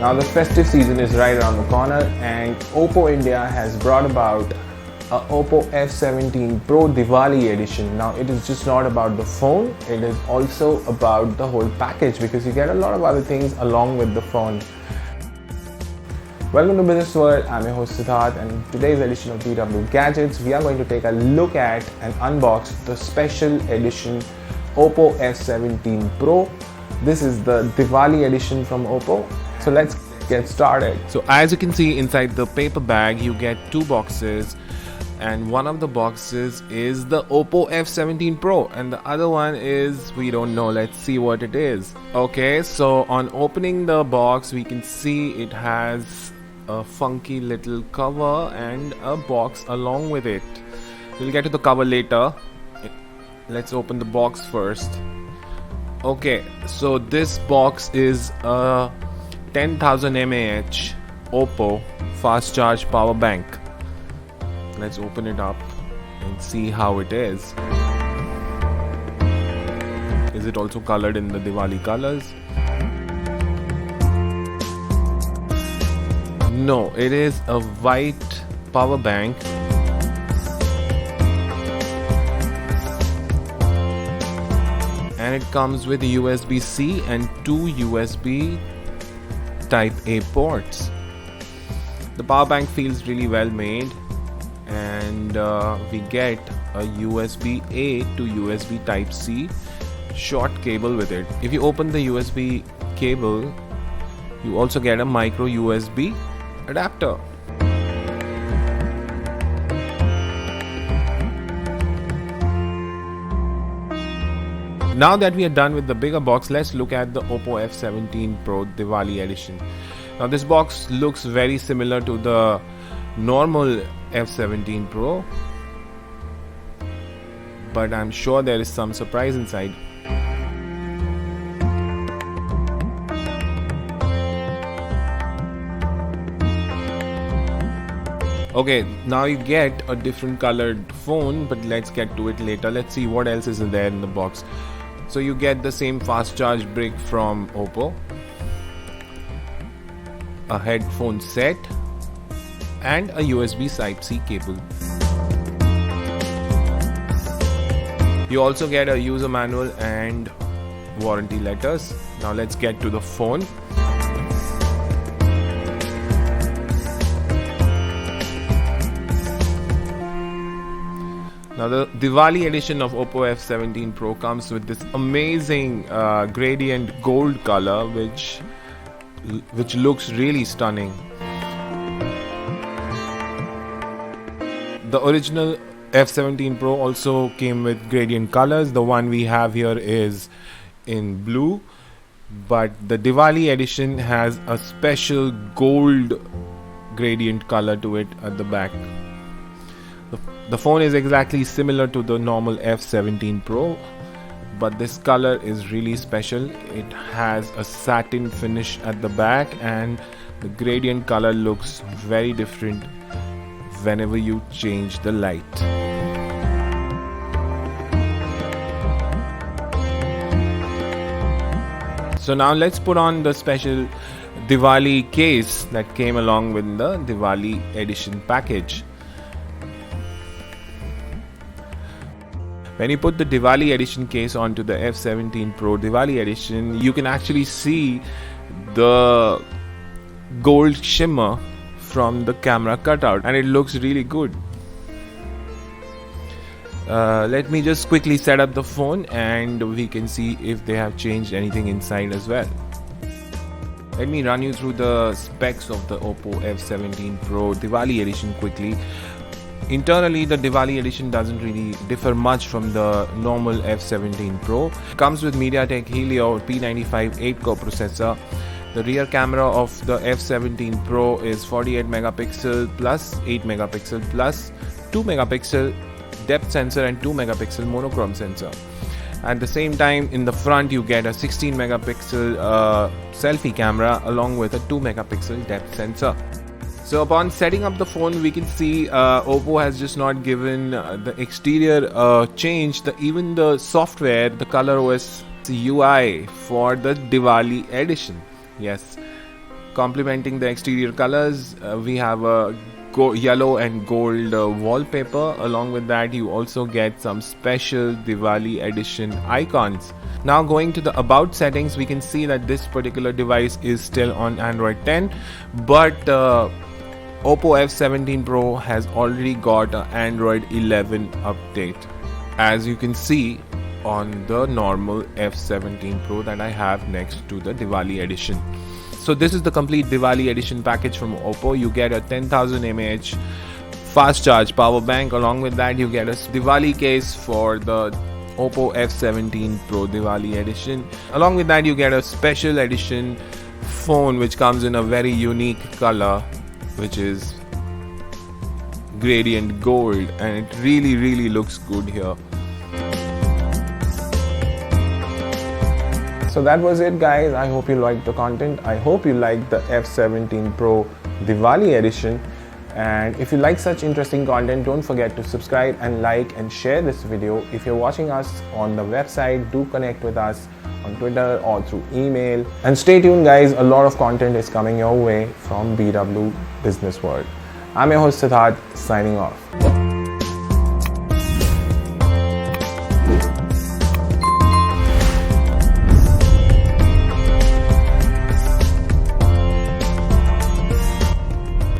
Now the festive season is right around the corner and Oppo India has brought about a Oppo F17 Pro Diwali edition. Now it is just not about the phone, it is also about the whole package because you get a lot of other things along with the phone. Welcome to Business World, I'm your host Siddharth, and in today's edition of BW Gadgets we are going to take a look at and unbox the special edition Oppo F17 Pro. This is the Diwali edition from Oppo. So let's get started. So as you can see inside the paper bag you get two boxes, and one of the boxes is the Oppo F17 Pro and the other one is, we don't know, let's see what it is. Okay, so on opening the box we can see it has a funky little cover and a box along with it. We'll get to the cover later. Let's open the box first. Okay, so this box is a 10,000 mAh Oppo fast charge power bank. Let's open it up and see how it is. Is it also colored in the Diwali colors? No, it is a white power bank. And it comes with USB-C and two USB Type A ports. The power bank feels really well made, and we get a USB-A to USB Type-C short cable with it. If you open the USB cable, you also get a micro USB adapter. Now that we are done with the bigger box, let's look at the Oppo F17 Pro Diwali edition. Now this box looks very similar to the normal F17 Pro, but I'm sure there is some surprise inside. Okay, now you get a different colored phone, but let's get to it later. Let's see what else is there in the box. So you get the same fast charge brick from Oppo, a headphone set, and a USB Type-C cable. You also get a user manual and warranty letters. Now let's get to the phone. Now the Diwali edition of Oppo F17 Pro comes with this amazing gradient gold color which looks really stunning. The original F17 Pro also came with gradient colors. The one we have here is in blue, but the Diwali edition has a special gold gradient color to it at the back. The phone is exactly similar to the normal F17 Pro, but this color is really special. It has a satin finish at the back and the gradient color looks very different whenever you change the light. So now let's put on the special Diwali case that came along with the Diwali edition package. When you put the Diwali edition case onto the F17 Pro Diwali edition, you can actually see the gold shimmer from the camera cutout, and it looks really good. Let me just quickly set up the phone and we can see if they have changed anything inside as well. Let me run you through the specs of the Oppo F17 Pro Diwali edition quickly. Internally, the Diwali edition doesn't really differ much from the normal F17 Pro. It comes with MediaTek Helio P95 8-core processor. The rear camera of the F17 Pro is 48 megapixel plus 8 megapixel plus 2 megapixel depth sensor and 2 megapixel monochrome sensor. At the same time, in the front you get a 16 megapixel selfie camera along with a 2 megapixel depth sensor. So upon setting up the phone, we can see Oppo has just not given the exterior change, even the software, the ColorOS UI for the Diwali edition. Yes, Complementing the exterior colors, we have a yellow and gold wallpaper. Along with that, you also get some special Diwali edition icons. Now going to the about settings, we can see that this particular device is still on Android 10, but Oppo F17 Pro has already got an Android 11 update, as you can see on the normal F17 Pro that I have next to the Diwali edition. So this is the complete Diwali edition package from Oppo. You get a 10,000 mAh fast charge power bank. Along with that, you get a Diwali case for the Oppo F17 Pro Diwali edition. Along with that, you get a special edition phone which comes in a very unique color, which is gradient gold, and it really looks good here. So that was it, guys. I hope you liked the content. I hope you liked the F17 Pro Diwali edition. And if you like such interesting content, don't forget to subscribe and like and share this video. If you're watching us on the website, do connect with us on Twitter or through email. And stay tuned, guys. A lot of content is coming your way from BW Business World. I'm your host Siddharth, signing off.